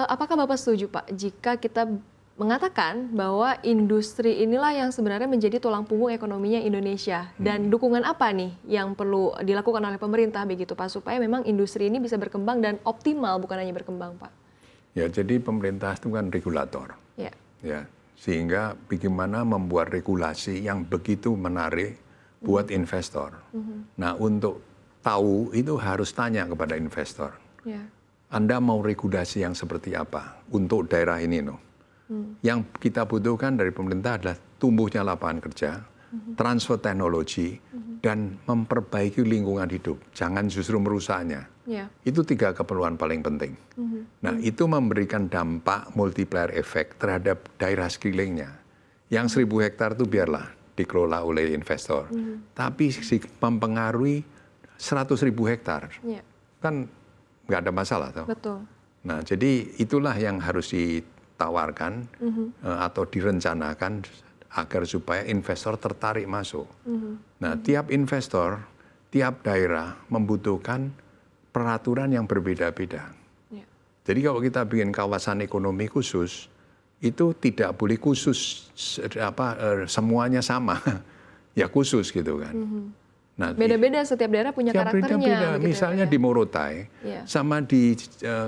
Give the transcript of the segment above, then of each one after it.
apakah Bapak setuju Pak jika kita mengatakan bahwa industri inilah yang sebenarnya menjadi tulang punggung ekonominya Indonesia, dan dukungan apa nih yang perlu dilakukan oleh pemerintah begitu Pak supaya memang industri ini bisa berkembang dan optimal, bukan hanya berkembang Pak? Ya, jadi pemerintah itu kan regulator. Ya, sehingga bagaimana membuat regulasi yang begitu menarik buat investor. Nah, untuk tahu itu harus tanya kepada investor. Anda mau regulasi yang seperti apa untuk daerah ini, no? Yang kita butuhkan dari pemerintah adalah tumbuhnya lapangan kerja, transfer teknologi, dan memperbaiki lingkungan hidup. Jangan justru merusaknya. Itu 3 keperluan paling penting. Nah, itu memberikan dampak multiplier effect terhadap daerah sekelilingnya. Yang 1.000 hektar itu biarlah dikelola oleh investor. Tapi mempengaruhi 100.000 hektar. Kan nggak ada masalah. Toh? Betul. Nah, jadi itulah yang harus ditawarkan atau direncanakan agar supaya investor tertarik masuk. Nah, tiap investor, tiap daerah membutuhkan peraturan yang berbeda-beda. Jadi kalau kita bikin kawasan ekonomi khusus, itu tidak boleh khusus semuanya sama, ya khusus gitu kan. Nah, beda-beda, setiap daerah punya karakternya. Beda-beda. Misalnya ya, di Morotai sama di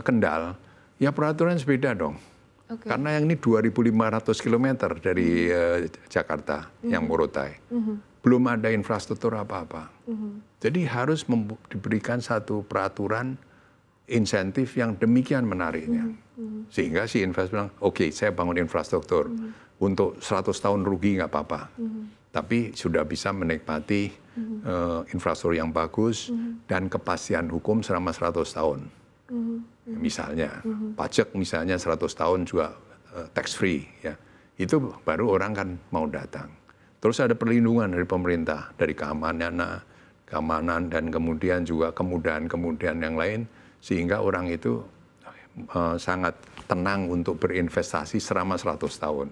Kendal, ya peraturan beda dong. Karena yang ini 2.500 km dari Jakarta, yang Morotai. Belum ada infrastruktur apa-apa. Jadi harus diberikan satu peraturan insentif yang demikian menariknya. Sehingga si investor bilang, oke, saya bangun infrastruktur. Untuk 100 tahun rugi nggak apa-apa. Tapi sudah bisa menikmati infrastruktur yang bagus dan kepastian hukum selama 100 tahun. Misalnya, pajak misalnya 100 tahun juga tax free. Ya. Itu baru orang kan mau datang. Terus ada perlindungan dari pemerintah, dari keamanan dan kemudian juga kemudahan-kemudahan yang lain, sehingga orang itu sangat tenang untuk berinvestasi selama 100 tahun.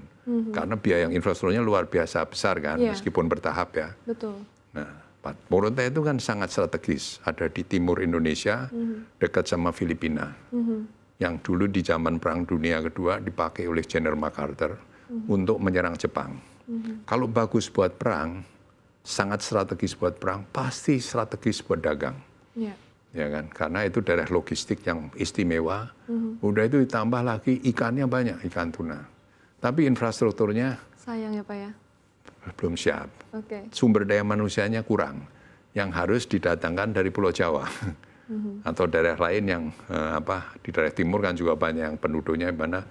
Karena biaya yang infrastrukturnya luar biasa besar kan, meskipun bertahap ya. Betul. Nah, Morotai itu kan sangat strategis, ada di timur Indonesia, dekat sama Filipina. Yang dulu di zaman Perang Dunia Kedua dipakai oleh General MacArthur untuk menyerang Jepang. Kalau bagus buat perang, sangat strategis buat perang, pasti strategis buat dagang. Ya kan? Karena itu daerah logistik yang istimewa. Udah itu ditambah lagi ikannya banyak, ikan tuna. Tapi infrastrukturnya sayang ya Pak ya, belum siap. Sumber daya manusianya kurang, yang harus didatangkan dari Pulau Jawa atau daerah lain yang di daerah timur kan juga banyak yang penduduknya mana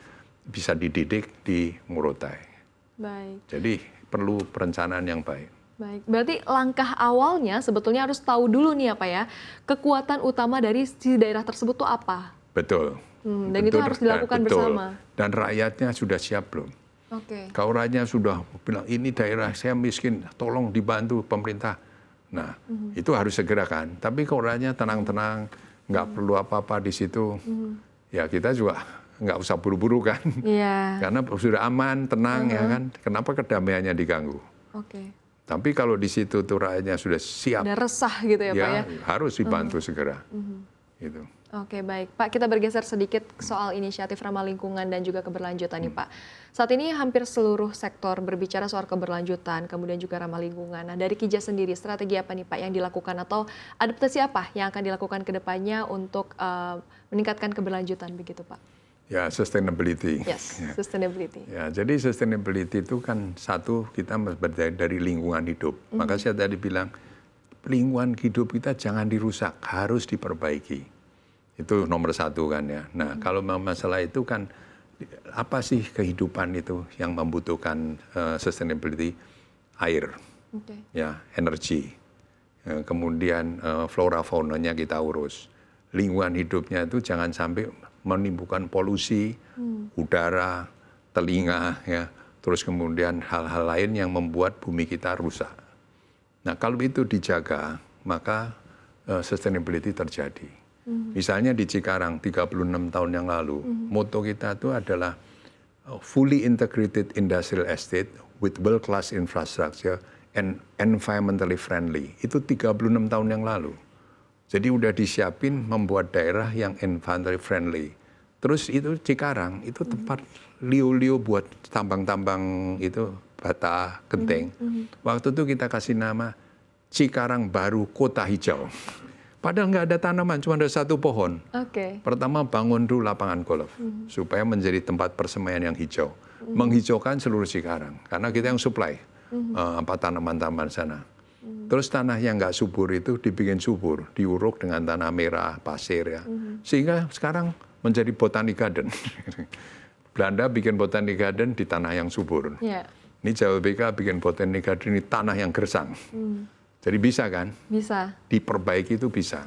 bisa dididik di Morotai. Baik. Jadi perlu perencanaan yang baik. Baik, berarti langkah awalnya sebetulnya harus tahu dulu nih apa ya, kekuatan utama dari si daerah tersebut tuh apa. Betul. Dan betul, itu harus dilakukan bersama. Dan rakyatnya sudah siap belum? Kalau rakyatnya sudah bilang ini daerah saya miskin, tolong dibantu pemerintah. Nah, itu harus segera kan. Tapi kalau rakyatnya tenang-tenang, nggak perlu apa-apa di situ, ya kita juga nggak usah buru-buru kan. Karena sudah aman, tenang ya kan. Kenapa kedamaiannya diganggu? Tapi kalau di situ tuh rakyatnya sudah siap, udah resah gitu ya Pak ya, harus dibantu segera. Gitu. Oke, baik Pak, kita bergeser sedikit soal inisiatif ramah lingkungan dan juga keberlanjutan nih Pak. Saat ini hampir seluruh sektor berbicara soal keberlanjutan, kemudian juga ramah lingkungan. Nah, dari Kija sendiri, strategi apa nih Pak yang dilakukan atau adaptasi apa yang akan dilakukan ke depannya untuk meningkatkan keberlanjutan begitu Pak? Ya, sustainability. Yes, sustainability. Ya, jadi sustainability itu kan satu, kita berdaya dari lingkungan hidup. Maka saya tadi bilang, lingkungan hidup kita jangan dirusak, harus diperbaiki. Itu nomor satu kan ya. Nah, kalau masalah itu kan, apa sih kehidupan itu yang membutuhkan sustainability? Air, ya, energi, kemudian flora faunanya kita urus. Lingkungan hidupnya itu jangan sampai menimbulkan polusi, udara, telinga, ya, terus kemudian hal-hal lain yang membuat bumi kita rusak. Nah, kalau itu dijaga, maka sustainability terjadi. Misalnya di Cikarang 36 tahun yang lalu, moto kita itu adalah fully integrated industrial estate with world-class infrastructure and environmentally friendly. Itu 36 tahun yang lalu. Jadi udah disiapin membuat daerah yang environmentally friendly. Terus itu Cikarang, itu tempat liu-liu buat tambang-tambang itu bata genting. Waktu itu kita kasih nama Cikarang Baru Kota Hijau. Padahal nggak ada tanaman, cuma ada satu pohon. Pertama bangun dulu lapangan golf, supaya menjadi tempat persemaian yang hijau. Menghijaukan seluruh Cikarang, karena kita yang supply tanaman-tanaman sana. Terus tanah yang nggak subur itu dibikin subur, diuruk dengan tanah merah, pasir ya. Sehingga sekarang menjadi botanic garden. Belanda bikin botanic garden di tanah yang subur. Ini Jawa BK bikin botanic garden di tanah yang gersang. Jadi bisa kan? Bisa. Diperbaiki itu bisa.